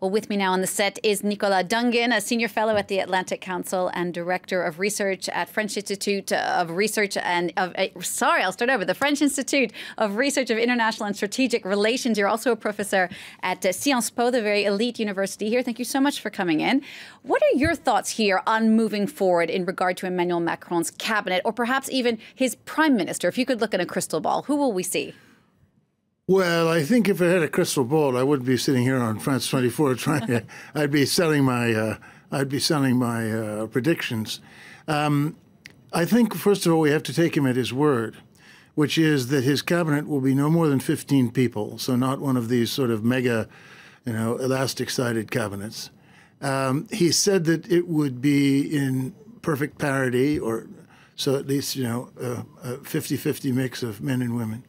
Well, with me now on the set is Nicolas Dungin, a senior fellow at the Atlantic Council and director of research at French Institute of Research and the French Institute of Research of International and Strategic Relations. You're also a professor at Sciences Po, the very elite university here. Thank you so much for coming in. What are your thoughts here on moving forward in regard to Emmanuel Macron's cabinet, or perhaps even his prime minister? If you could look in a crystal ball, who will we see? Well, I think if I had a crystal ball, I wouldn't be sitting here on France 24 trying to. I'd be selling my predictions. I think first of all we have to take him at his word, which is that his cabinet will be no more than 15 people, so not one of these sort of mega, elastic-sided cabinets. He said that it would be in perfect parity, or so at least a 50-50 mix of men and women.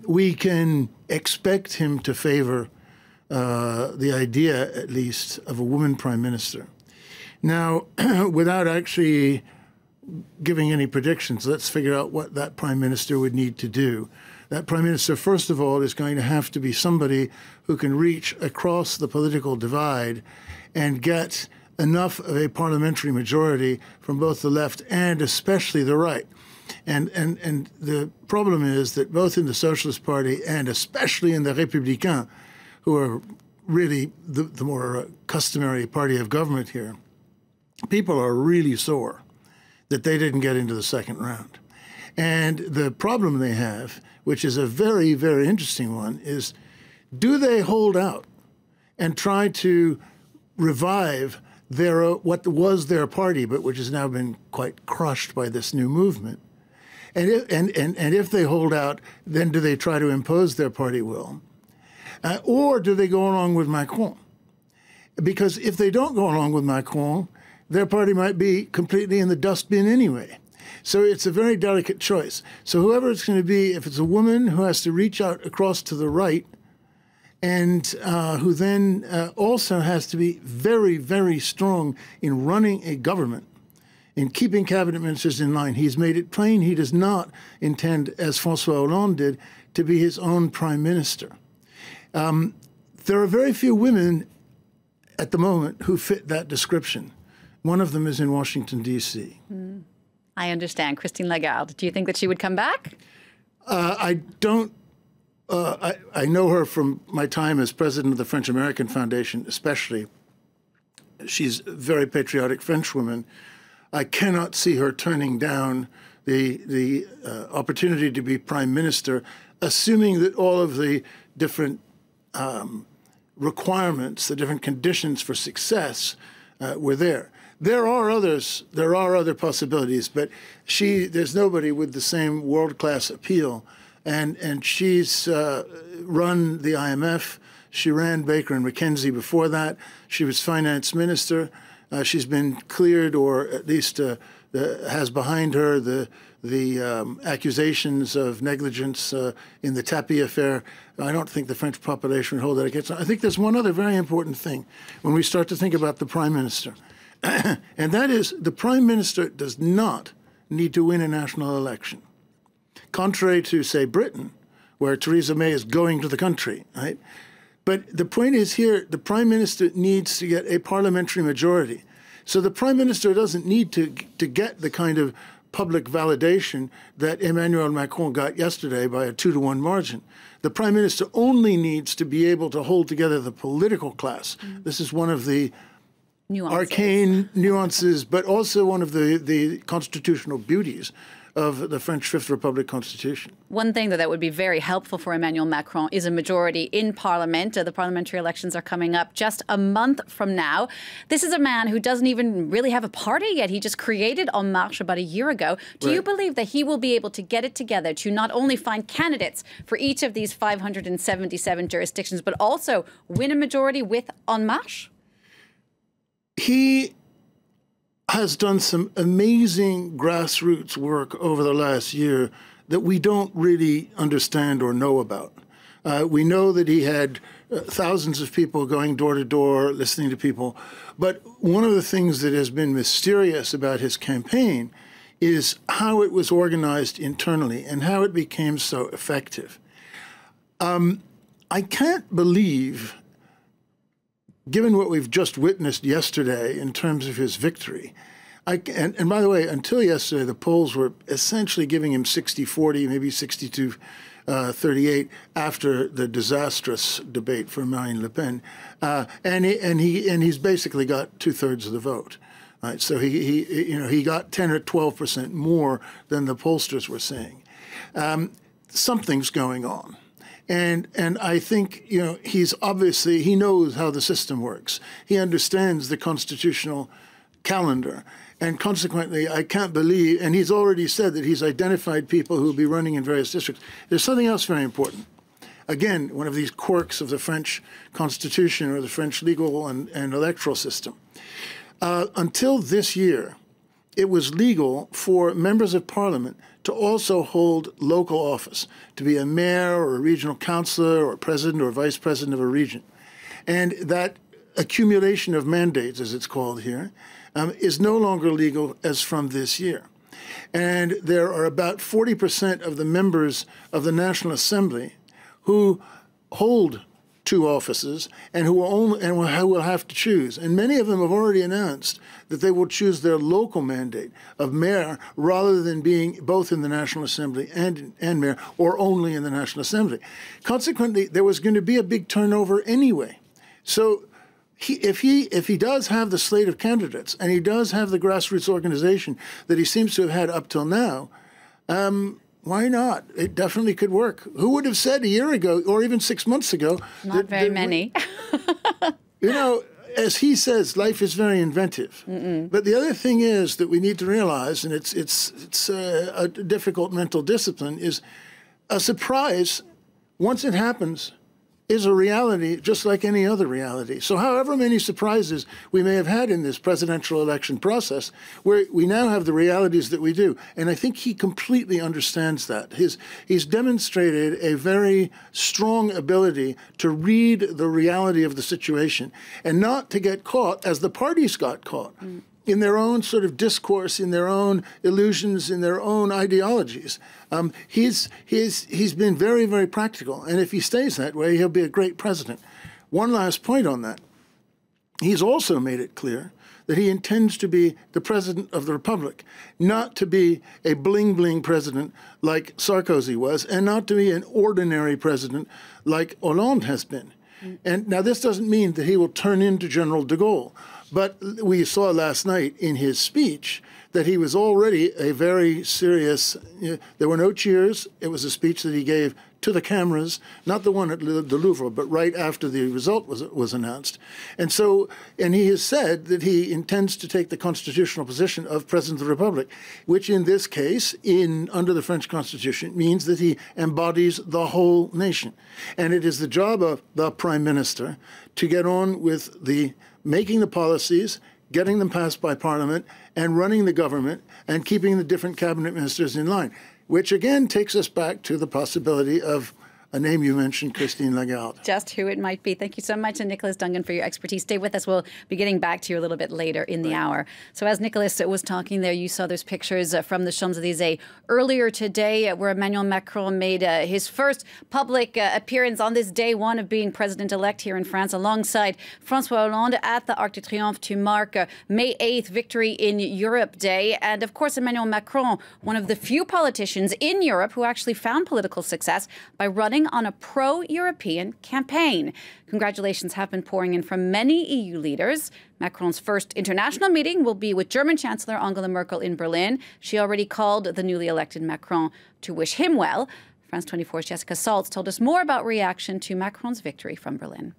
We can expect him to favor the idea, at least, of a woman prime minister. Now, without actually giving any predictions, let's figure out what that prime minister would need to do. That prime minister, first of all, is going to have to be somebody who can reach across the political divide and get enough of a parliamentary majority from both the left and especially the right. And the problem is that both in the Socialist Party and especially in the Républicains, who are really the more customary party of government here, people are really sore that they didn't get into the second round. And the problem they have, which is a very, very interesting one, is do they hold out and try to revive what was their party, but which has now been quite crushed by this new movement? And if they hold out, then do they try to impose their party will? Or do they go along with Macron? Because if they don't go along with Macron, their party might be completely in the dustbin anyway. So it's a very delicate choice. So whoever it's going to be, if it's a woman who has to reach out across to the right, and who then also has to be very, very strong in running a government, in keeping cabinet ministers in line. He's made it plain he does not intend, as François Hollande did, to be his own prime minister. There are very few women at the moment who fit that description. One of them is in Washington, D.C. I understand. Christine Lagarde. Do you think that she would come back? I don't. I know her from my time as president of the French-American Foundation, especially. She's a very patriotic Frenchwoman. I cannot see her turning down the opportunity to be prime minister, assuming that all of the different requirements, the different conditions for success were there. There are others. There are other possibilities, but there's nobody with the same world-class appeal. And she's run the IMF. She ran Baker and McKenzie before that. She was finance minister. She's been cleared, or at least has behind her the accusations of negligence in the Tapie affair. I don't think the French population would hold that against her. I think there's one other very important thing when we start to think about the prime minister, and that is the prime minister does not need to win a national election. Contrary to, say, Britain, where Theresa May is going to the country, right? But the point is here, the prime minister needs to get a parliamentary majority. So the prime minister doesn't need to get the kind of public validation that Emmanuel Macron got yesterday by a 2-to-1 margin. The prime minister only needs to be able to hold together the political class. This is one of the arcane nuances, but also one of the constitutional beauties of the French Fifth Republic Constitution. One thing that would be very helpful for Emmanuel Macron is a majority in Parliament. The parliamentary elections are coming up just a month from now. This is a man who doesn't even really have a party yet. He just created En Marche about a year ago. Do you believe that he will be able to get it together to not only find candidates for each of these 577 jurisdictions, but also win a majority with En Marche? He has done some amazing grassroots work over the last year that we don't really understand or know about. We know that he had thousands of people going door to door, listening to people. But one of the things that has been mysterious about his campaign is how it was organized internally and how it became so effective. I can't believe given what we've just witnessed yesterday in terms of his victory, and by the way, until yesterday, the polls were essentially giving him 60-40, maybe 62-38 after the disastrous debate for Marine Le Pen, and he's basically got 2/3 of the vote. Right? So he got 10 or 12% more than the pollsters were saying. Something's going on. And I think, he knows how the system works. He understands the constitutional calendar. And consequently, I can't believe, and he's already said that he's identified people who will be running in various districts. There's something else very important. Again, one of these quirks of the French constitution or the French legal and electoral system. Until this year, it was legal for members of parliament to also hold local office, to be a mayor or a regional councillor or president or vice president of a region. And that accumulation of mandates, as it's called here, is no longer legal as from this year. And there are about 40% of the members of the National Assembly who hold 2 offices and who will have to choose. And many of them have already announced that they will choose their local mandate of mayor rather than being both in the National Assembly and mayor, or only in the National Assembly. Consequently, there was going to be a big turnover anyway. So if he does have the slate of candidates and he does have the grassroots organization that he seems to have had up till now, why not? It definitely could work. Who would have said a year ago or even 6 months ago? Not very many. As he says, life is very inventive. But the other thing is that we need to realize, and it's a difficult mental discipline, is a surprise, once it happens, is a reality just like any other reality. So however many surprises we may have had in this presidential election process, we now have the realities that we do. And I think he completely understands that. He's demonstrated a very strong ability to read the reality of the situation and not to get caught, as the parties got caught, in their own sort of discourse, in their own illusions, in their own ideologies. He's been very, very practical. And if he stays that way, he'll be a great president. One last point on that. He's also made it clear that he intends to be the president of the Republic, not to be a bling-bling president like Sarkozy was, and not to be an ordinary president like Hollande has been. And now this doesn't mean that he will turn into General de Gaulle. But we saw last night in his speech that he was already a very serious, there were no cheers. It was a speech that he gave to the cameras, not the one at the Louvre, but right after the result was announced. And he has said that he intends to take the constitutional position of President of the Republic, which in this case, under the French Constitution, means that he embodies the whole nation. And it is the job of the Prime Minister to get on with making the policies, getting them passed by Parliament, and running the government, and keeping the different cabinet ministers in line, which again takes us back to the possibility of a name you mentioned, Christine Lagarde. Just who it might be. Thank you so much, and Nicholas Dungan, for your expertise. Stay with us. We'll be getting back to you a little bit later in the hour. So as Nicholas was talking there, you saw those pictures from the Champs-Élysées earlier today where Emmanuel Macron made his first public appearance on this day one of being president-elect here in France, alongside François Hollande at the Arc de Triomphe to mark May 8th Victory in Europe Day. And of course, Emmanuel Macron, one of the few politicians in Europe who actually found political success by running on a pro-European campaign. Congratulations have been pouring in from many EU leaders. Macron's first international meeting will be with German Chancellor Angela Merkel in Berlin. She already called the newly elected Macron to wish him well. France 24's Jessica Saltz told us more about reaction to Macron's victory from Berlin.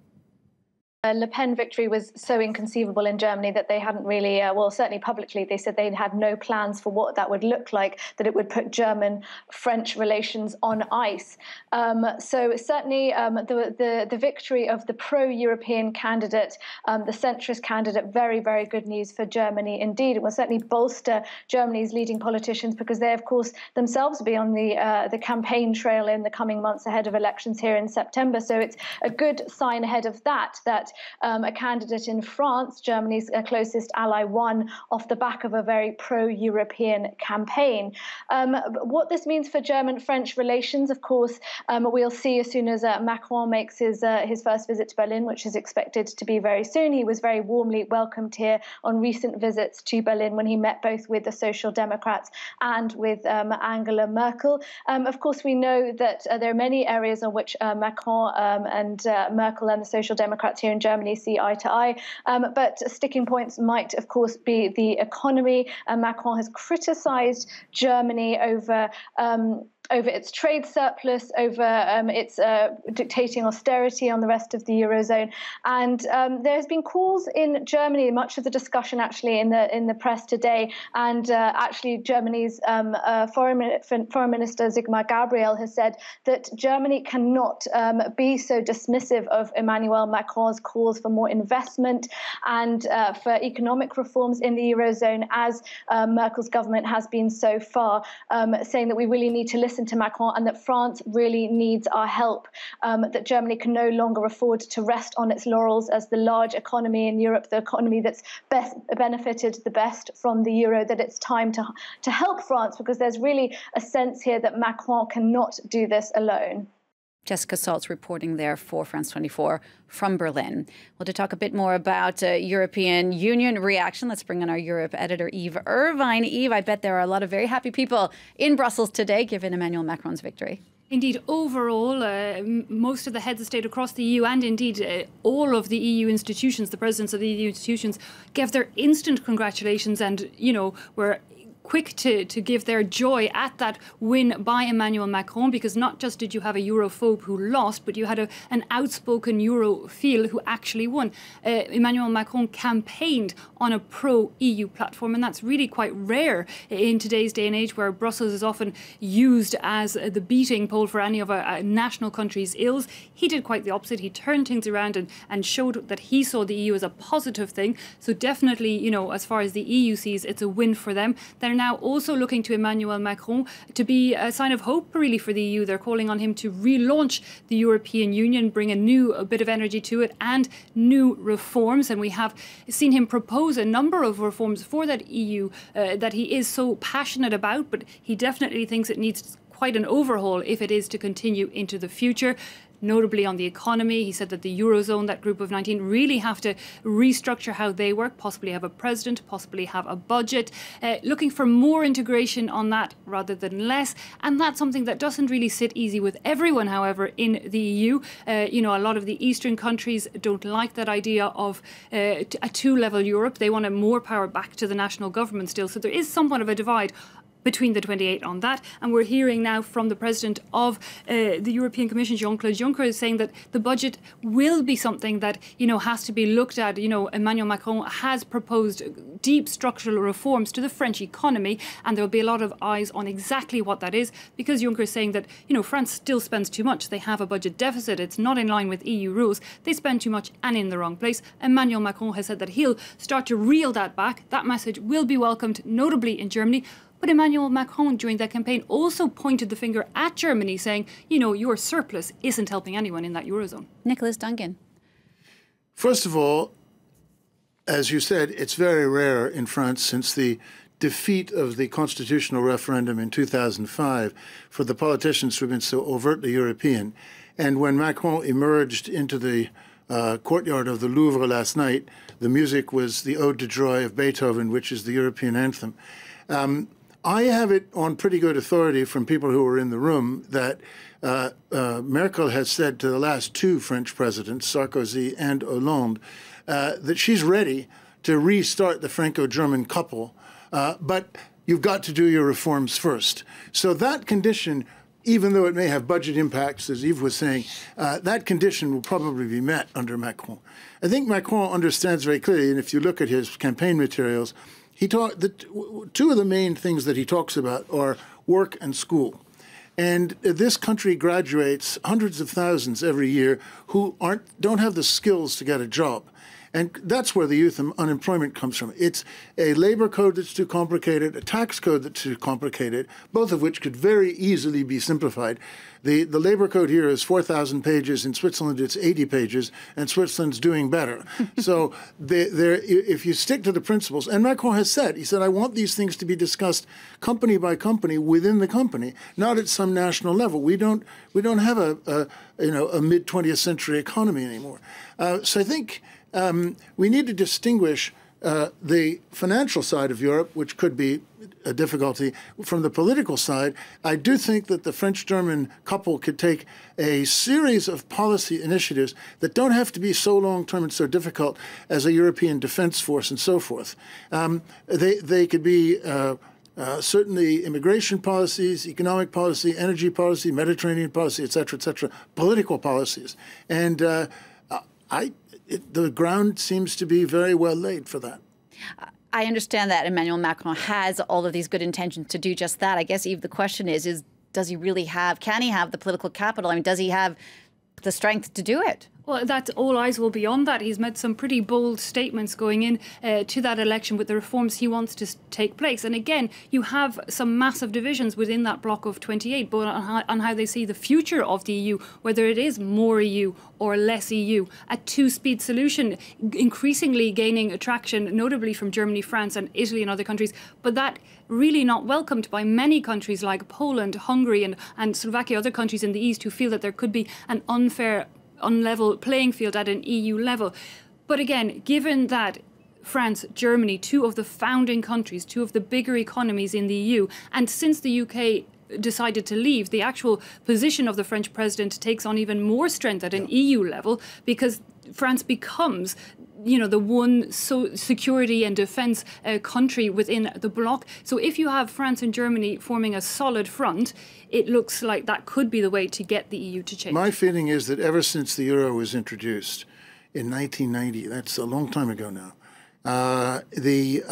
Le Pen victory was so inconceivable in Germany that they hadn't really, well, certainly publicly, they said they had no plans for what that would look like, that it would put German-French relations on ice. So certainly the victory of the pro-European candidate, the centrist candidate, very, very good news for Germany indeed. It will certainly bolster Germany's leading politicians because they, of course, themselves will be on the campaign trail in the coming months ahead of elections here in September. So it's a good sign ahead of that a candidate in France, Germany's closest ally, won off the back of a very pro-European campaign. What this means for German-French relations, of course, we'll see as soon as Macron makes his first visit to Berlin, which is expected to be very soon. He was very warmly welcomed here on recent visits to Berlin when he met both with the Social Democrats and with Angela Merkel. Of course, we know that there are many areas on which Macron and Merkel and the Social Democrats here in Germany see eye to eye. But sticking points might, of course, be the economy. Macron has criticized Germany over its trade surplus, over its dictating austerity on the rest of the Eurozone. And there has been calls in Germany, much of the discussion actually in the press today, and actually Germany's Foreign Minister Sigmar Gabriel has said that Germany cannot be so dismissive of Emmanuel Macron's calls for more investment and for economic reforms in the Eurozone as Merkel's government has been so far, saying that we really need to listen to Macron and that France really needs our help, that Germany can no longer afford to rest on its laurels as the large economy in Europe, the economy that's best benefited the best from the euro, that it's time to help France, because there's really a sense here that Macron cannot do this alone. Jessica Saltz reporting there for France 24 from Berlin. Well, to talk a bit more about European Union reaction, let's bring in our Europe editor, Eve Irvine. Eve, I bet there are a lot of very happy people in Brussels today, given Emmanuel Macron's victory. Indeed, overall, most of the heads of state across the EU and indeed all of the EU institutions, the presidents of the EU institutions, gave their instant congratulations and, were quick to give their joy at that win by Emmanuel Macron, because not just did you have a Europhobe who lost, but you had an outspoken Europhile who actually won. Emmanuel Macron campaigned on a pro-EU platform, and that's really quite rare in today's day and age, where Brussels is often used as the beating pole for any of a national country's ills. He did quite the opposite. He turned things around and showed that he saw the EU as a positive thing. So definitely, as far as the EU sees, it's a win for them. They're now also looking to Emmanuel Macron to be a sign of hope, really, for the EU. They're calling on him to relaunch the European Union, bring a bit of energy to it, and new reforms. And we have seen him propose a number of reforms for that EU that he is so passionate about, but he definitely thinks it needs quite an overhaul if it is to continue into the future. Notably on the economy, he said that the Eurozone, that group of 19, really have to restructure how they work, possibly have a president, possibly have a budget, looking for more integration on that rather than less. And that's something that doesn't really sit easy with everyone, however, in the EU. A lot of the Eastern countries don't like that idea of a two-level Europe. They want more power back to the national government still. So there is somewhat of a divide between the 28 on that. And we're hearing now from the president of the European Commission, Jean-Claude Juncker, is saying that the budget will be something that, has to be looked at. Emmanuel Macron has proposed deep structural reforms to the French economy, and there'll be a lot of eyes on exactly what that is, because Juncker is saying that, France still spends too much. They have a budget deficit. It's not in line with EU rules. They spend too much and in the wrong place. Emmanuel Macron has said that he'll start to reel that back. That message will be welcomed, notably in Germany. But Emmanuel Macron, during that campaign, also pointed the finger at Germany, saying, your surplus isn't helping anyone in that Eurozone. Nicholas Dungan. First of all, as you said, it's very rare in France since the defeat of the constitutional referendum in 2005 for the politicians who have been so overtly European. And when Macron emerged into the courtyard of the Louvre last night, the music was the Ode to Joy of Beethoven, which is the European anthem. I have it on pretty good authority from people who were in the room that Merkel has said to the last two French presidents, Sarkozy and Hollande, that she's ready to restart the Franco-German couple, but you've got to do your reforms first. So that condition, even though it may have budget impacts, as Yves was saying, that condition will probably be met under Macron. I think Macron understands very clearly, and if you look at his campaign materials, two of the main things that he talks about are work and school. And this country graduates hundreds of thousands every year who don't have the skills to get a job. And that's where the youth unemployment comes from. It's a labor code that's too complicated, a tax code that's too complicated, both of which could very easily be simplified. The labor code here is 4,000 pages. In Switzerland, it's 80 pages, and Switzerland's doing better. So if you stick to the principles, and Macron has said, he said, I want these things to be discussed company by company within the company, not at some national level. We don't have a mid-20th century economy anymore. So I think we need to distinguish the financial side of Europe, which could be a difficulty, from the political side. I do think that the French-German couple could take a series of policy initiatives that don't have to be so long-term and so difficult as a European defense force and so forth. They could be certainly immigration policies, economic policy, energy policy, Mediterranean policy, et cetera, political policies. And the ground seems to be very well laid for that. I understand that Emmanuel Macron has all of these good intentions to do just that. I guess, Eve, the question is does he really can he have the political capital? I mean, does he have the strength to do it? Well, that's all eyes will be on that. He's made some pretty bold statements going in to that election with the reforms he wants to take place. And again, you have some massive divisions within that bloc of 28, but on how they see the future of the EU, whether it is more EU or less EU. A two-speed solution increasingly gaining attraction, notably from Germany, France and Italy and other countries, but that really not welcomed by many countries like Poland, Hungary and Slovakia, other countries in the East who feel that there could be an unfair, unlevel playing field at an EU level. But again, given that France, Germany, two of the founding countries, two of the bigger economies in the EU, and since the UK decided to leave, the actual position of the French president takes on even more strength at an EU level, because France becomes the one security and defence country within the bloc. So if you have France and Germany forming a solid front, it looks like that could be the way to get the EU to change. My feeling is that ever since the euro was introduced in 1990, that's a long time ago now, the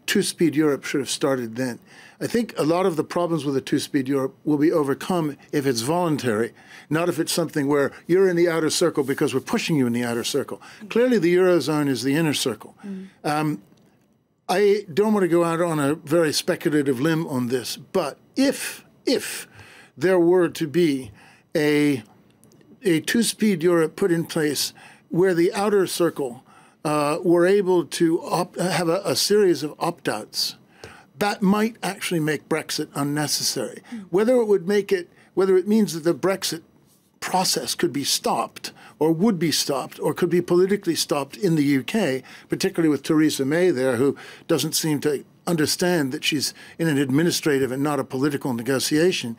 two-speed Europe should have started then. I think a lot of the problems with the two-speed Europe will be overcome if it's voluntary, not if it's something where you're in the outer circle because we're pushing you in the outer circle. Clearly, the Eurozone is the inner circle. I don't want to go out on a very speculative limb on this, but if there were to be a two-speed Europe put in place where the outer circle were able to have a series of opt-outs, that might actually make Brexit unnecessary. Whether it means that the Brexit process could be stopped or would be stopped or could be politically stopped in the UK, particularly with Theresa May there, who doesn't seem to understand that she's in an administrative and not a political negotiation.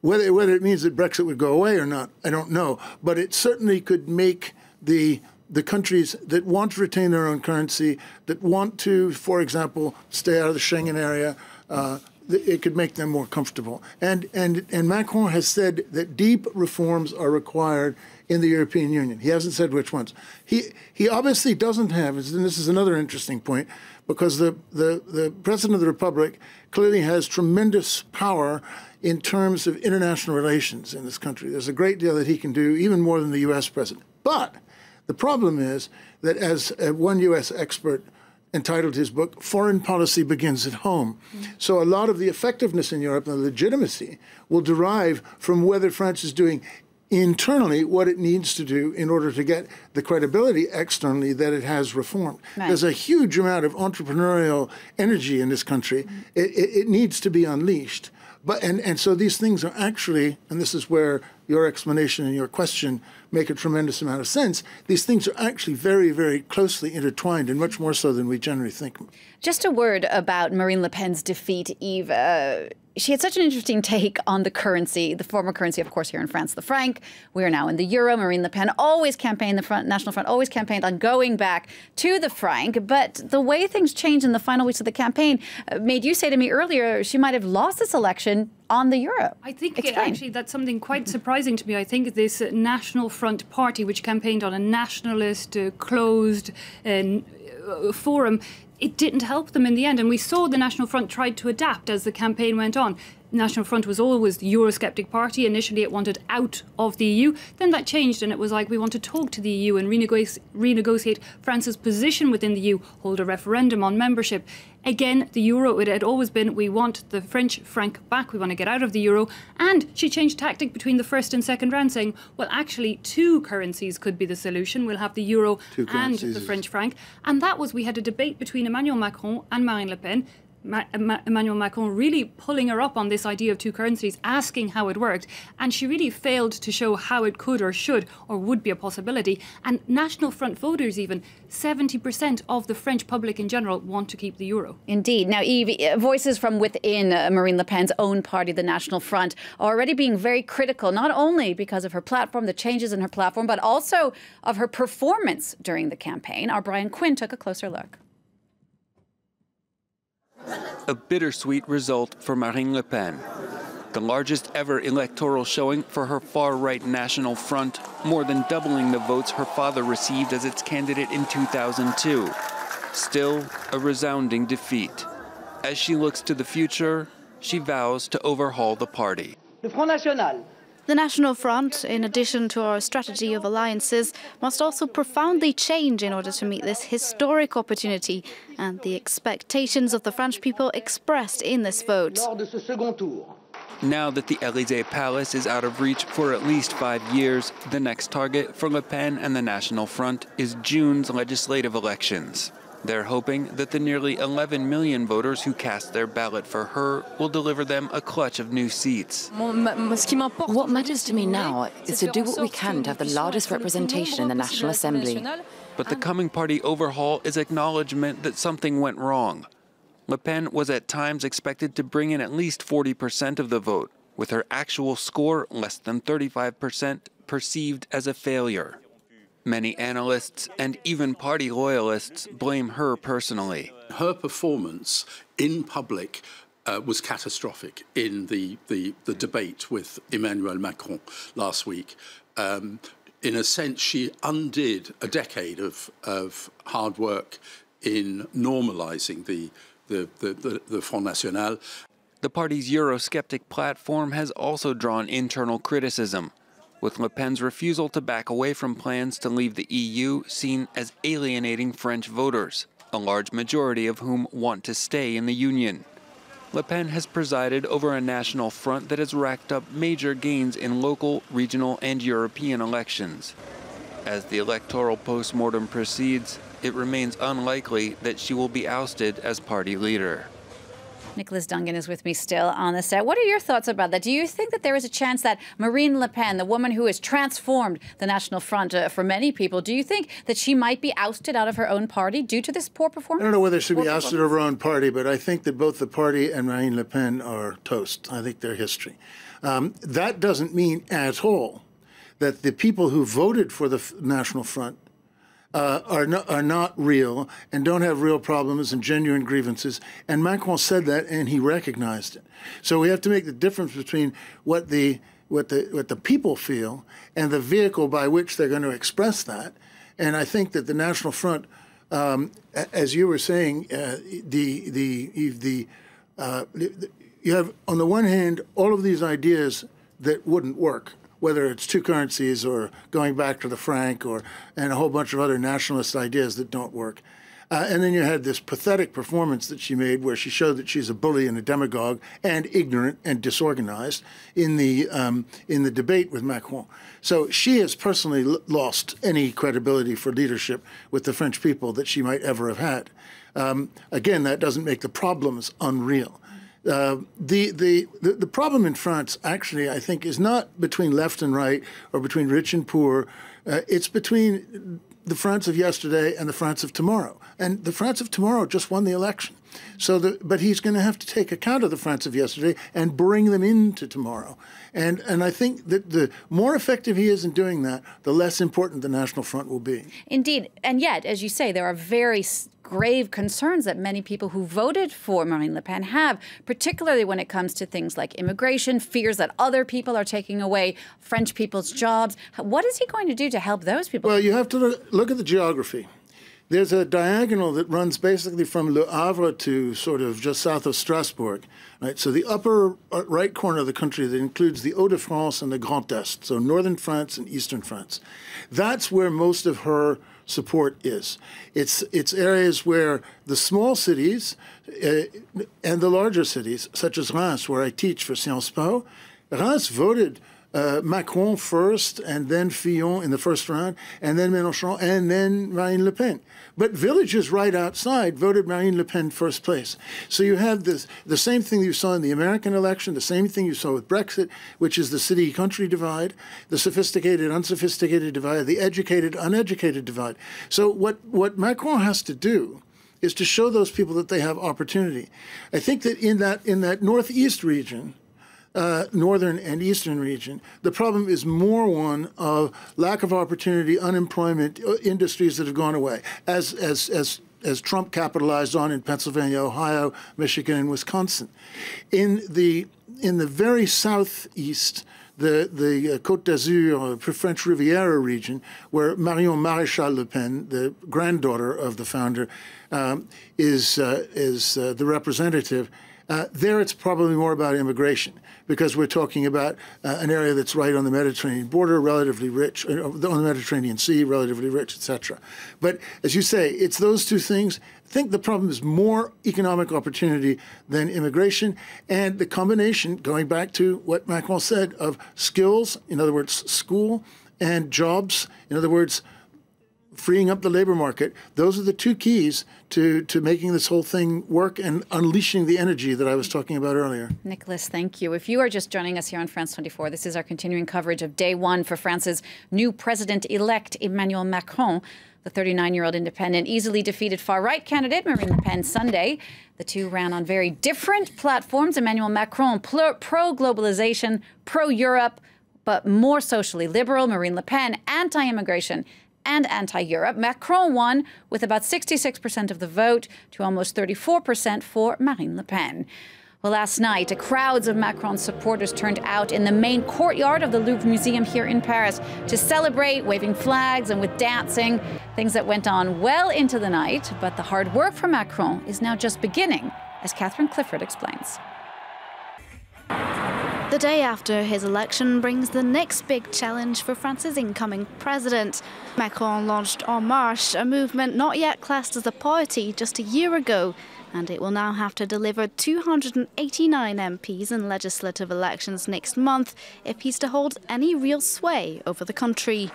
Whether it means that Brexit would go away or not, I don't know. But it certainly could make the countries that want to retain their own currency, that want to, for example, stay out of the Schengen area, it could make them more comfortable. And Macron has said that deep reforms are required in the European Union. He hasn't said which ones. He obviously doesn't have, and this is another interesting point, because the President of the Republic clearly has tremendous power in terms of international relations in this country. There's a great deal that he can do, even more than the U.S. president. But the problem is that, as one U.S. expert entitled his book, Foreign Policy Begins at Home. So a lot of the effectiveness in Europe and the legitimacy will derive from whether France is doing internally what it needs to do in order to get the credibility externally that it has reformed. Right. There's a huge amount of entrepreneurial energy in this country. It needs to be unleashed. And so these things are actually, and this is where your explanation and your question make a tremendous amount of sense, these things are actually very, very closely intertwined, and much more so than we generally think. Just a word about Marine Le Pen's defeat, Eve. She had such an interesting take on the currency, the former currency, of course, here in France, the franc. We are now in the euro. Marine Le Pen always campaigned, National Front always campaigned on going back to the franc. But the way things changed in the final weeks of the campaign made you say to me earlier she might have lost this election on the euro. I think actually that's something quite surprising to me. I think this National Front party, which campaigned on a nationalist, closed forum, it didn't help them in the end. And we saw the National Front tried to adapt as the campaign went on. National Front was always the Eurosceptic party. Initially, it wanted out of the EU. Then that changed, and it was like, we want to talk to the EU and renegotiate France's position within the EU, hold a referendum on membership. Again, the euro, it had always been, we want the French franc back, we want to get out of the euro. And she changed tactic between the first and second round, saying, well, actually, two currencies could be the solution. We'll have the euro and the French franc. And that was, we had a debate between Emmanuel Macron and Marine Le Pen. Emmanuel Macron really pulling her up on this idea of two currencies, asking how it worked, and she really failed to show how it could or should or would be a possibility. And National Front voters, even 70% of the French public in general, want to keep the euro. Indeed. Now, Eve, voices from within Marine Le Pen's own party, the National Front, are already being very critical, not only because of her platform, the changes in her platform, but also of her performance during the campaign. Our Brian Quinn took a closer look. A bittersweet result for Marine Le Pen. The largest ever electoral showing for her far-right National Front, more than doubling the votes her father received as its candidate in 2002. Still, a resounding defeat. As she looks to the future, she vows to overhaul the party. Le Front National. The National Front, in addition to our strategy of alliances, must also profoundly change in order to meet this historic opportunity and the expectations of the French people expressed in this vote. Now that the Élysée Palace is out of reach for at least 5 years, the next target for Le Pen and the National Front is June's legislative elections. They're hoping that the nearly 11 million voters who cast their ballot for her will deliver them a clutch of new seats. What matters to me now is to do what we can to have the largest representation in the National Assembly. But the coming party overhaul is acknowledgement that something went wrong. Le Pen was at times expected to bring in at least 40% of the vote, with her actual score less than 35% perceived as a failure. Many analysts and even party loyalists blame her personally. Her performance in public was catastrophic in the debate with Emmanuel Macron last week. In a sense, she undid a decade of hard work in normalising the Front National. The party's Eurosceptic platform has also drawn internal criticism, with Le Pen's refusal to back away from plans to leave the EU seen as alienating French voters, a large majority of whom want to stay in the Union. Le Pen has presided over a national front that has racked up major gains in local, regional, and European elections. As the electoral postmortem proceeds, it remains unlikely that she will be ousted as party leader. Nicholas Dungan is with me still on the set. What are your thoughts about that? Do you think that there is a chance that Marine Le Pen, the woman who has transformed the National Front for many people, do you think that she might be ousted out of her own party due to this poor performance? I don't know whether she should be ousted of her own party, but I think that both the party and Marine Le Pen are toast. I think they're history. That doesn't mean at all that the people who voted for the National Front are not real and don't have real problems and genuine grievances. And Macron said that, and he recognized it. So we have to make the difference between what the people feel and the vehicle by which they're going to express that. And I think that the National Front, as you were saying, you have on the one hand all of these ideas that wouldn't work, whether it's two currencies or going back to the franc and a whole bunch of other nationalist ideas that don't work. And then you had this pathetic performance that she made where she showed that she's a bully and a demagogue and ignorant and disorganized in the debate with Macron. So she has personally lost any credibility for leadership with the French people that she might ever have had. Again, that doesn't make the problems unreal. The problem in France, actually, I think, is not between left and right or between rich and poor. It's between the France of yesterday and the France of tomorrow. And the France of tomorrow just won the election. But he's going to have to take account of the France of yesterday and bring them into tomorrow. And I think that the more effective he is in doing that, the less important the National Front will be. Indeed. And yet, as you say, there are very grave concerns that many people who voted for Marine Le Pen have, particularly when it comes to things like immigration, fears that other people are taking away French people's jobs. What is he going to do to help those people? Well, you have to look at the geography. There's a diagonal that runs basically from Le Havre to sort of just south of Strasbourg, right? So the upper right corner of the country that includes the Hauts-de-France and the Grand Est, so northern France and eastern France. That's where most of her support is. It's areas where the small cities and the larger cities, such as Reims, where I teach for Sciences Po, Reims voted Macron first, and then Fillon in the first round, and then Mélenchon, and then Marine Le Pen. But villages right outside voted Marine Le Pen first place. So you have the same thing you saw in the American election, the same thing you saw with Brexit, which is the city-country divide, the sophisticated-unsophisticated divide, the educated-uneducated divide. So what Macron has to do is to show those people that they have opportunity. I think that in that northeast region, northern and eastern region, the problem is more one of lack of opportunity, unemployment, industries that have gone away, as Trump capitalized on in Pennsylvania, Ohio, Michigan, and Wisconsin. In the very southeast, the Côte d'Azur, French Riviera region, where Marion Maréchal Le Pen, the granddaughter of the founder, is the representative. There it's probably more about immigration, because we're talking about an area that's right on the Mediterranean border, relatively rich, on the Mediterranean Sea, relatively rich, etc. But as you say, it's those two things. I think the problem is more economic opportunity than immigration, and the combination, going back to what Macron said, of skills, in other words, school, and jobs, in other words, freeing up the labor market. Those are the two keys to making this whole thing work and unleashing the energy that I was talking about earlier. Nicholas, thank you. If you are just joining us here on France 24, this is our continuing coverage of day one for France's new president-elect, Emmanuel Macron. The 39-year-old independent easily defeated far-right candidate Marine Le Pen Sunday. The two ran on very different platforms. Emmanuel Macron, pro-globalization, pro-Europe, but more socially liberal. Marine Le Pen, anti-immigration and anti-Europe. Macron won with about 66% of the vote to almost 34% for Marine Le Pen. Well, last night, crowds of Macron's supporters turned out in the main courtyard of the Louvre Museum here in Paris to celebrate, waving flags and with dancing, things that went on well into the night. But the hard work for Macron is now just beginning, as Catherine Clifford explains. The day after his election brings the next big challenge for France's incoming president. Macron launched En Marche, a movement not yet classed as a party just a year ago, and it will now have to deliver 289 MPs in legislative elections next month if he's to hold any real sway over the country.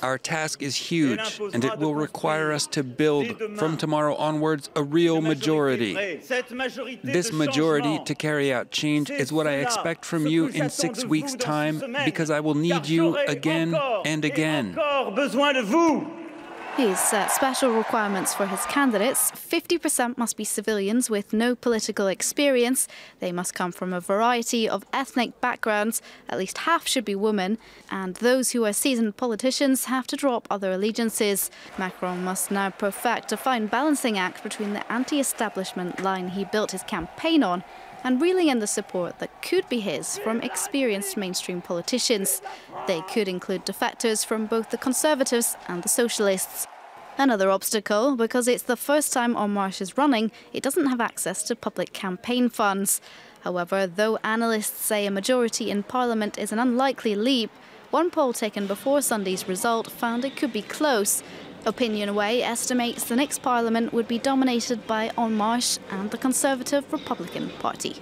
Our task is huge, and it will require us to build, from tomorrow onwards, a real majority. This majority to carry out change is what I expect from you in 6 weeks' time, because I will need you again and again. He's set special requirements for his candidates. 50% must be civilians with no political experience. They must come from a variety of ethnic backgrounds. At least half should be women. And those who are seasoned politicians have to drop other allegiances. Macron must now perfect a fine balancing act between the anti-establishment line he built his campaign on and reeling in the support that could be his from experienced mainstream politicians. They could include defectors from both the Conservatives and the Socialists. Another obstacle, because it's the first time En Marche is running, it doesn't have access to public campaign funds. However, though analysts say a majority in Parliament is an unlikely leap, one poll taken before Sunday's result found it could be close. Opinionway estimates the next Parliament would be dominated by En Marche and the Conservative Republican Party.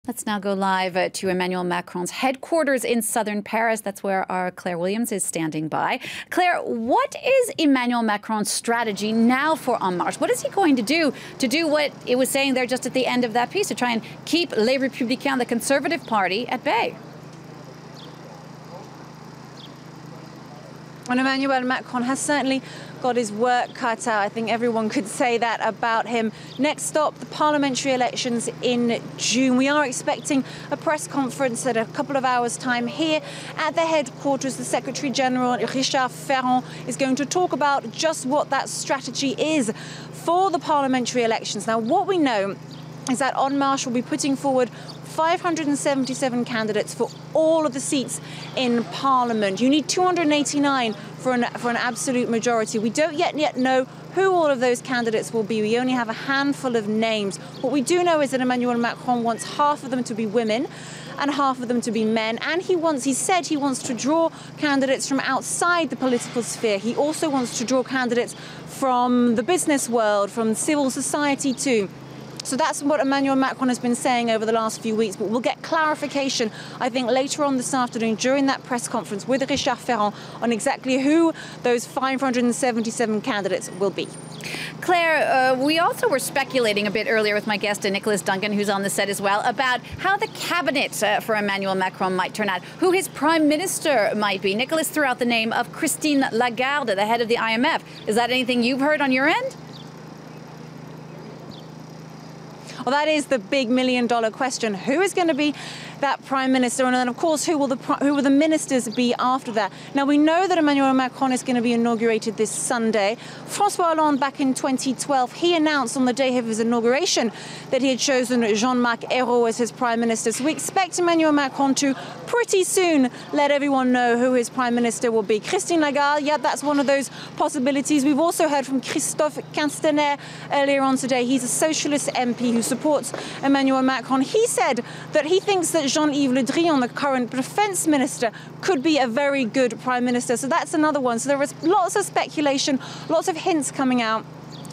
Let's now go live to Emmanuel Macron's headquarters in southern Paris. That's where our Claire Williams is standing by. Claire, what is Emmanuel Macron's strategy now for En Marche? What is he going to do what it was saying there just at the end of that piece, to try and keep Les Républicains, the Conservative Party, at bay? Well, Emmanuel Macron has certainly got his work cut out. I think everyone could say that about him. Next stop, the parliamentary elections in June. We are expecting a press conference at a couple of hours' time here at the headquarters. The Secretary General, Richard Ferrand, is going to talk about just what that strategy is for the parliamentary elections. Now, what we know is that En Marche will be putting forward 577 candidates for all of the seats in Parliament. You need 289 for an absolute majority. We don't yet know who all of those candidates will be. We only have a handful of names. What we do know is that Emmanuel Macron wants half of them to be women and half of them to be men. And he said he wants to draw candidates from outside the political sphere. He also wants to draw candidates from the business world, from civil society too. So that's what Emmanuel Macron has been saying over the last few weeks, but we'll get clarification, I think, later on this afternoon during that press conference with Richard Ferrand on exactly who those 577 candidates will be. Claire, we also were speculating a bit earlier with my guest, Nicholas Duncan, who's on the set as well, about how the cabinet for Emmanuel Macron might turn out, who his prime minister might be. Nicholas threw out the name of Christine Lagarde, the head of the IMF. Is that anything you've heard on your end? Well, that is the big million-dollar question. Who is going to be that prime minister? And then, of course, who will the ministers be after that? Now, we know that Emmanuel Macron is going to be inaugurated this Sunday. François Hollande, back in 2012, he announced on the day of his inauguration that he had chosen Jean-Marc Ayrault as his prime minister. So we expect Emmanuel Macron to pretty soon let everyone know who his prime minister will be. Christine Lagarde, yeah, that's one of those possibilities. We've also heard from Christophe Castaner earlier on today. He's a socialist MP who supports Emmanuel Macron. He said that he thinks that Jean-Yves Le Drian, the current defense minister, could be a very good prime minister. So that's another one. So there is lots of speculation, lots of hints coming out.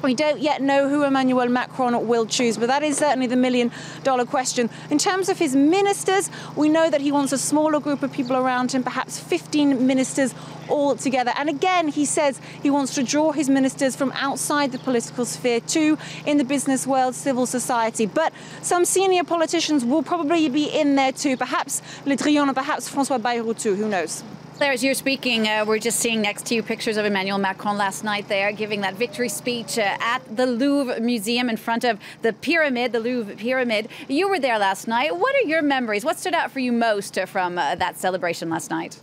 We don't yet know who Emmanuel Macron will choose, but that is certainly the million-dollar question. In terms of his ministers, we know that he wants a smaller group of people around him, perhaps 15 ministers all together. And again, he says he wants to draw his ministers from outside the political sphere too, in the business world, civil society. But some senior politicians will probably be in there too, perhaps Le Drian and perhaps François Bayrou too, who knows? Claire, as you're speaking, we're just seeing next to you pictures of Emmanuel Macron last night there, giving that victory speech at the Louvre Museum in front of the pyramid, the Louvre Pyramid. You were there last night. What are your memories? What stood out for you most from that celebration last night?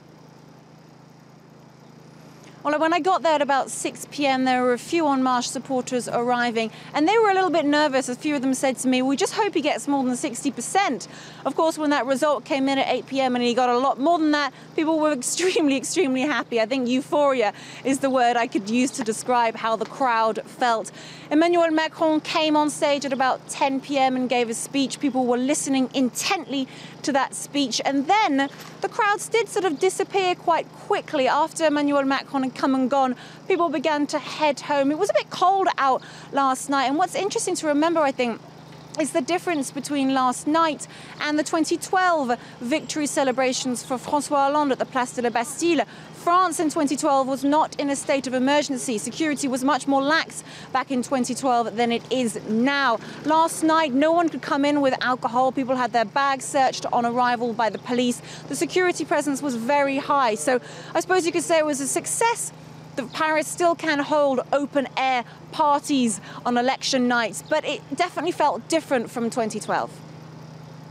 Well, when I got there at about 6 p.m., there were a few En Marche supporters arriving, and they were a little bit nervous. A few of them said to me, we just hope he gets more than 60%. Of course, when that result came in at 8 p.m. and he got a lot more than that, people were extremely, extremely happy. I think euphoria is the word I could use to describe how the crowd felt. Emmanuel Macron came on stage at about 10 p.m. and gave a speech. People were listening intently to that speech, and then the crowds did sort of disappear quite quickly. After Emmanuel Macron had come and gone, people began to head home. It was a bit cold out last night, and what's interesting to remember, I think, is the difference between last night and the 2012 victory celebrations for François Hollande at the Place de la Bastille. France in 2012 was not in a state of emergency. Security was much more lax back in 2012 than it is now. Last night, no one could come in with alcohol. People had their bags searched on arrival by the police. The security presence was very high. So I suppose you could say it was a success that Paris still can hold open-air parties on election nights, but it definitely felt different from 2012.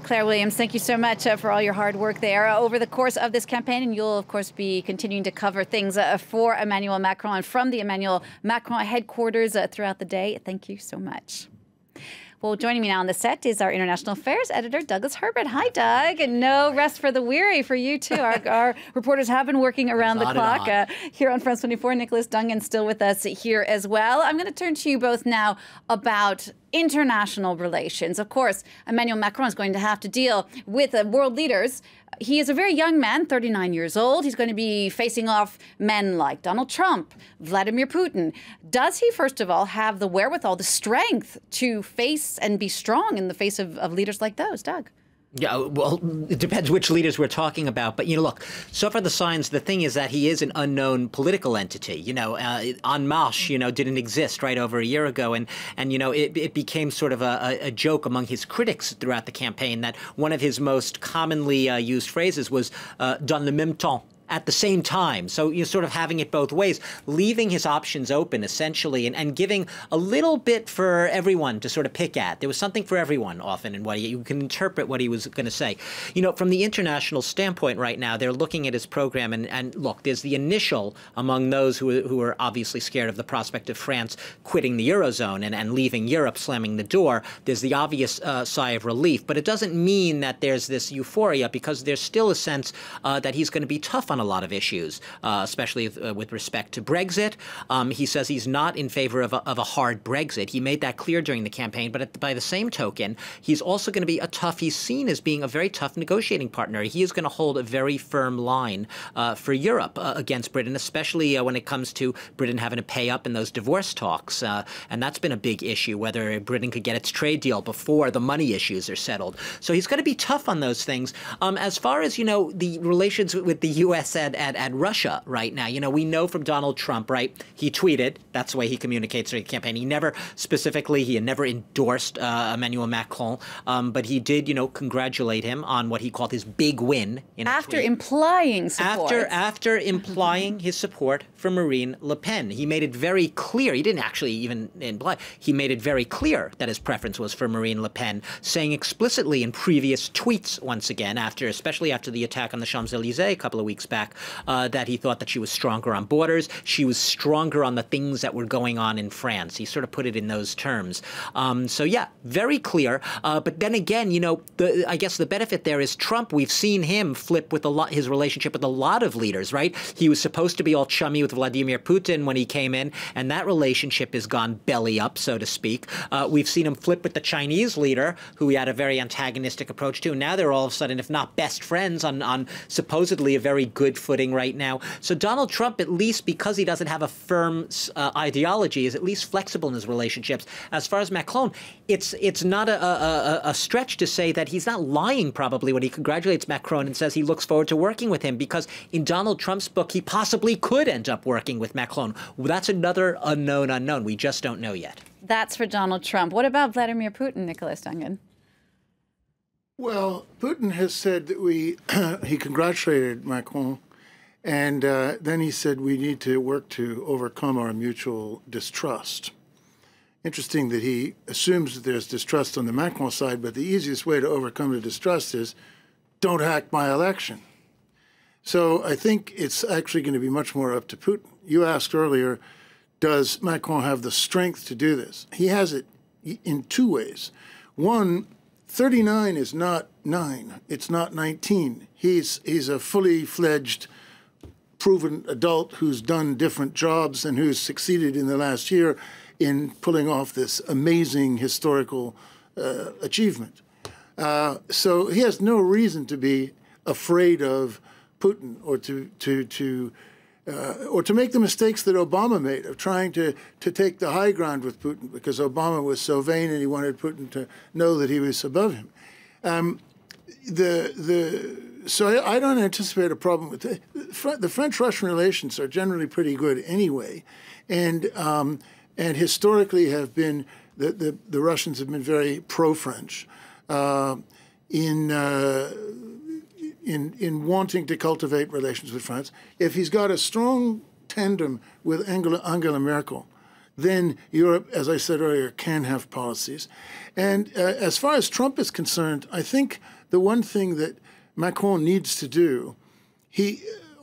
Claire Williams, thank you so much for all your hard work there over the course of this campaign. And you'll, of course, be continuing to cover things for Emmanuel Macron and from the Emmanuel Macron headquarters throughout the day. Thank you so much. Well, joining me now on the set is our international affairs editor, Douglas Herbert. Hi, Doug. And no rest for the weary for you, too. Our reporters have been working around the clock here on France 24. Nicholas Dungan still with us here as well. I'm going to turn to you both now about international relations. Of course, Emmanuel Macron is going to have to deal with world leaders. He is a very young man, 39 years old. He's going to be facing off men like Donald Trump, Vladimir Putin. Does he, first of all, have the wherewithal, the strength to face and be strong in the face of leaders like those, Doug? Yeah, well, it depends which leaders we're talking about. But, look, so far the signs, the thing is that he is an unknown political entity. En Marche, didn't exist right over a year ago. And it became sort of a joke among his critics throughout the campaign that one of his most commonly used phrases was dans le même temps. At the same time. So you're sort of having it both ways, leaving his options open, essentially, and giving a little bit for everyone to sort of pick at. There was something for everyone often in what you can interpret what he was going to say. From the international standpoint right now, they're looking at his program. And look, there's the initial among those who are obviously scared of the prospect of France quitting the Eurozone and leaving Europe, slamming the door. There's the obvious sigh of relief. But it doesn't mean that there's this euphoria, because there's still a sense that he's going to be tough on on a lot of issues, especially with respect to Brexit. He says he's not in favor of a hard Brexit. He made that clear during the campaign. But by the same token, he's also going to be he's seen as being a very tough negotiating partner. He is going to hold a very firm line for Europe against Britain, especially when it comes to Britain having to pay up in those divorce talks. And that's been a big issue, whether Britain could get its trade deal before the money issues are settled. So he's going to be tough on those things. As far as, the relations with the U.S. and Russia right now, we know from Donald Trump, right? He tweeted. That's the way he communicates during the campaign. He never he never endorsed Emmanuel Macron, but he did, congratulate him on what he called his big win. After implying support. After implying his support for Marine Le Pen. He made it very clear. He didn't actually even imply. He made it very clear that his preference was for Marine Le Pen, saying explicitly in previous tweets, once again, especially after the attack on the Champs-Élysées a couple of weeks back, that he thought that she was stronger on borders. She was stronger on the things that were going on in France. He sort of put it in those terms. So yeah, very clear. But then again, I guess the benefit there is Trump. We've seen him flip with his relationship with a lot of leaders, right? He was supposed to be all chummy with Vladimir Putin when he came in, and that relationship has gone belly up, so to speak. We've seen him flip with the Chinese leader, who he had a very antagonistic approach to. Now they're all of a sudden, if not best friends, on supposedly a very good footing right now. So Donald Trump, at least because he doesn't have a firm ideology, is at least flexible in his relationships. As far as Macron, it's not a stretch to say that he's not lying probably when he congratulates Macron and says he looks forward to working with him, because in Donald Trump's book, he possibly could end up working with Macron. Well, that's another unknown. We just don't know yet. That's for Donald Trump. What about Vladimir Putin, Nicholas Dungan? Well, Putin has said that he congratulated Macron, and then he said we need to work to overcome our mutual distrust. Interesting that he assumes that there's distrust on the Macron side, but the easiest way to overcome the distrust is don't hack my election. So I think it's actually going to be much more up to Putin. You asked earlier, does Macron have the strength to do this? He has it in two ways. One, 39 is not 9. It's not 19. He's a fully fledged, proven adult who's done different jobs and who's succeeded in the last year in pulling off this amazing historical achievement. So he has no reason to be afraid of Putin or to make the mistakes that Obama made of trying to take the high ground with Putin, because Obama was so vain and he wanted Putin to know that he was above him. So I don't anticipate a problem with it. The French-Russian relations are generally pretty good anyway, and historically have been the Russians have been very pro-French in wanting to cultivate relations with France. If he's got a strong tandem with Angela Merkel, then Europe, as I said earlier, can have policies. And as far as Trump is concerned, I think the one thing that Macron needs to do,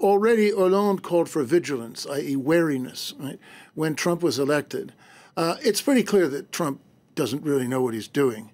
Hollande called for vigilance, i.e. wariness, right, when Trump was elected. It's pretty clear that Trump doesn't really know what he's doing.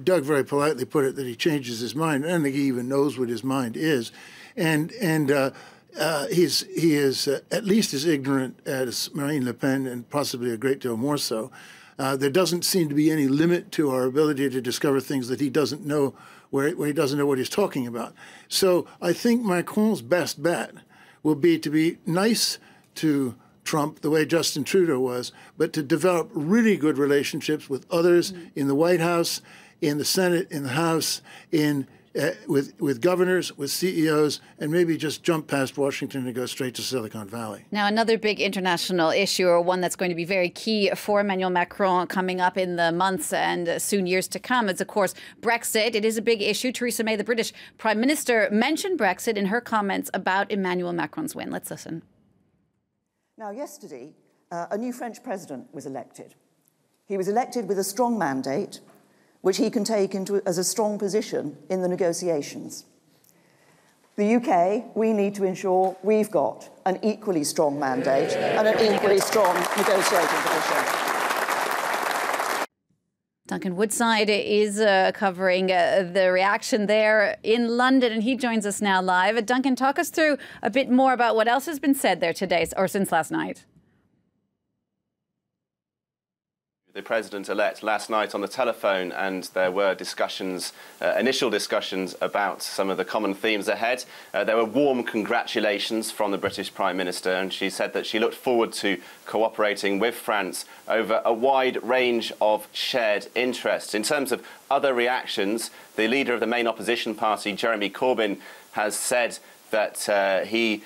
Doug very politely put it that he changes his mind. I don't think he even knows what his mind is. And he is at least as ignorant as Marine Le Pen, and possibly a great deal more so. There doesn't seem to be any limit to our ability to discover things that he doesn't know, where he doesn't know what he's talking about. So I think Macron's best bet will be to be nice to Trump the way Justin Trudeau was, but to develop really good relationships with others in the White House, in the Senate, in the House, with governors, with CEOs, and maybe just jump past Washington and go straight to Silicon Valley. Now, another big international issue, or one that's going to be very key for Emmanuel Macron coming up in the months and soon years to come, is, of course, Brexit. It is a big issue. Theresa May, the British Prime Minister, mentioned Brexit in her comments about Emmanuel Macron's win. Let's listen. Now, yesterday, a new French president was elected. He was elected with a strong mandate, which he can take as a strong position in the negotiations. The UK, we need to ensure we've got an equally strong mandate and an equally strong negotiating position. Duncan Woodside is covering the reaction there in London, and he joins us now live. Duncan, talk us through a bit more about what else has been said there today, or since last night. The president-elect last night on the telephone, and there were discussions, initial discussions about some of the common themes ahead. There were warm congratulations from the British Prime Minister, and she said that she looked forward to cooperating with France over a wide range of shared interests. In terms of other reactions, the leader of the main opposition party, Jeremy Corbyn, has said that he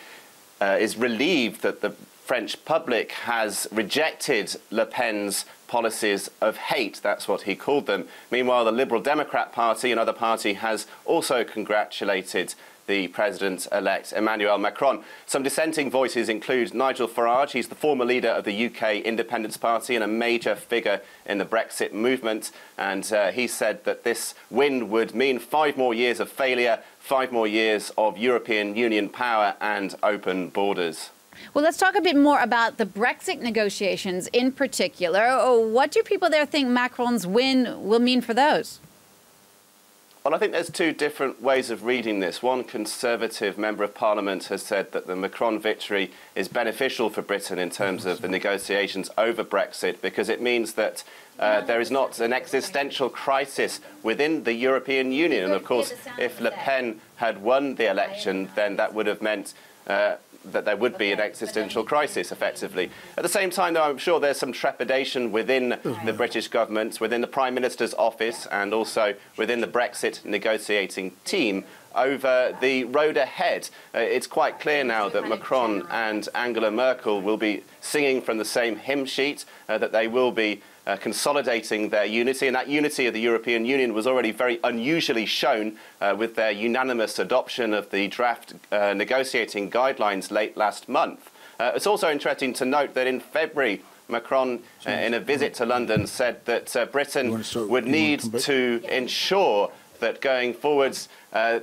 is relieved that the French public has rejected Le Pen's policies of hate. That's what he called them. Meanwhile, the Liberal Democrat Party, another party, has also congratulated the president-elect Emmanuel Macron. Some dissenting voices include Nigel Farage. He's the former leader of the UK Independence Party and a major figure in the Brexit movement. And he said that this win would mean 5 more years of failure, 5 more years of European Union power and open borders. Well, let's talk a bit more about the Brexit negotiations in particular. What do people there think Macron's win will mean for those? Well, I think there's 2 different ways of reading this. One Conservative member of Parliament has said that the Macron victory is beneficial for Britain in terms of the negotiations over Brexit, because it means that there is not an existential crisis within the European Union. And of course, if Le Pen had won the election, then that would have meant that there would be an existential crisis, effectively. At the same time, though, I'm sure there's some trepidation within the British government, within the Prime Minister's office, and also within the Brexit negotiating team over the road ahead. It's quite clear now that Macron and Angela Merkel will be singing from the same hymn sheet, that they will be consolidating their unity, and that unity of the European Union was already very unusually shown with their unanimous adoption of the draft negotiating guidelines late last month. It's also interesting to note that in February, Macron, in a visit to London, said that Britain would need to ensure that going forwards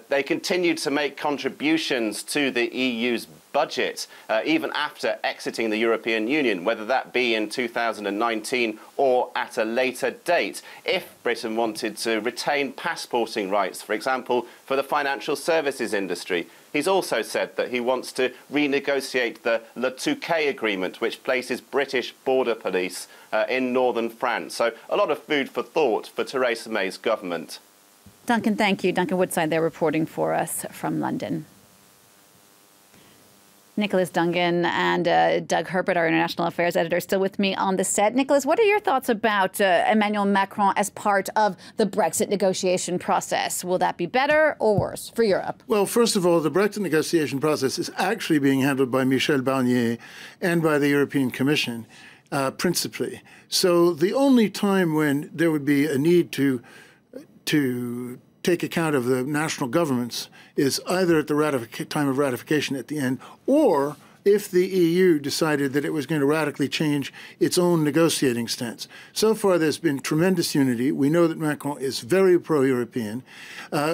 they continue to make contributions to the EU's budget, even after exiting the European Union, whether that be in 2019 or at a later date, if Britain wanted to retain passporting rights, for example, for the financial services industry. He's also said that he wants to renegotiate the Le Touquet agreement, which places British border police in northern France. So a lot of food for thought for Theresa May's government. Duncan, thank you. Duncan Woodside there reporting for us from London. Nicholas Dungan and Doug Herbert, our international affairs editor, still with me on the set. Nicholas, what are your thoughts about Emmanuel Macron as part of the Brexit negotiation process? Will that be better or worse for Europe? Well, first of all, the Brexit negotiation process is actually being handled by Michel Barnier and by the European Commission, principally. So the only time when there would be a need to take account of the national governments is either at the time of ratification at the end, or if the EU decided that it was going to radically change its own negotiating stance. So far, there's been tremendous unity. We know that Macron is very pro-European.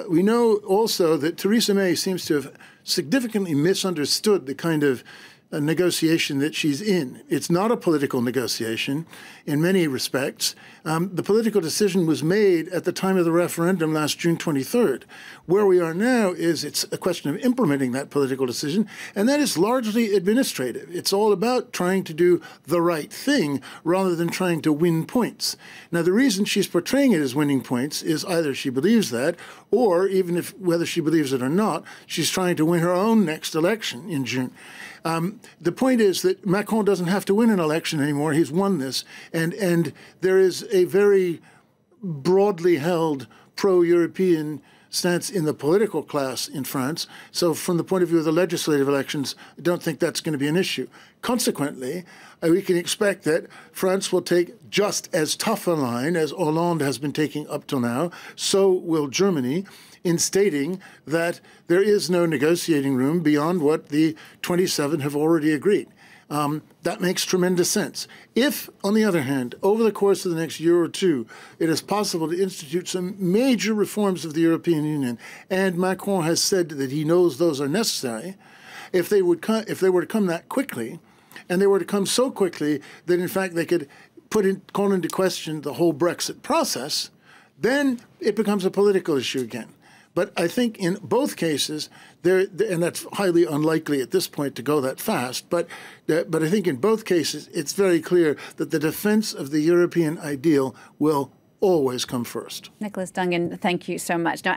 We know also that Theresa May seems to have significantly misunderstood the kind of negotiation that she's in. It's not a political negotiation in many respects. The political decision was made at the time of the referendum last June 23rd. Where we are now is it's a question of implementing that political decision, and that is largely administrative. It's all about trying to do the right thing rather than trying to win points. Now, the reason she's portraying it as winning points is either she believes that, or even if whether she believes it or not, she's trying to win her own next election in June. The point is that Macron doesn't have to win an election anymore. He's won this. And there is a very broadly held pro-European stance in the political class in France. So from the point of view of the legislative elections, I don't think that's going to be an issue. Consequently, we can expect that France will take just as tough a line as Hollande has been taking up till now. So will Germany, in stating that there is no negotiating room beyond what the 27 have already agreed. That makes tremendous sense. If, on the other hand, over the course of the next year or two, it is possible to institute some major reforms of the European Union, and Macron has said that he knows those are necessary, if they were to come that quickly, and they were to come so quickly that, in fact, they could call into question the whole Brexit process, then it becomes a political issue again. But I think in both cases, and that's highly unlikely at this point to go that fast, but I think in both cases, it's very clear that the defense of the European ideal will always come first. Nicholas Dungan, thank you so much. Now,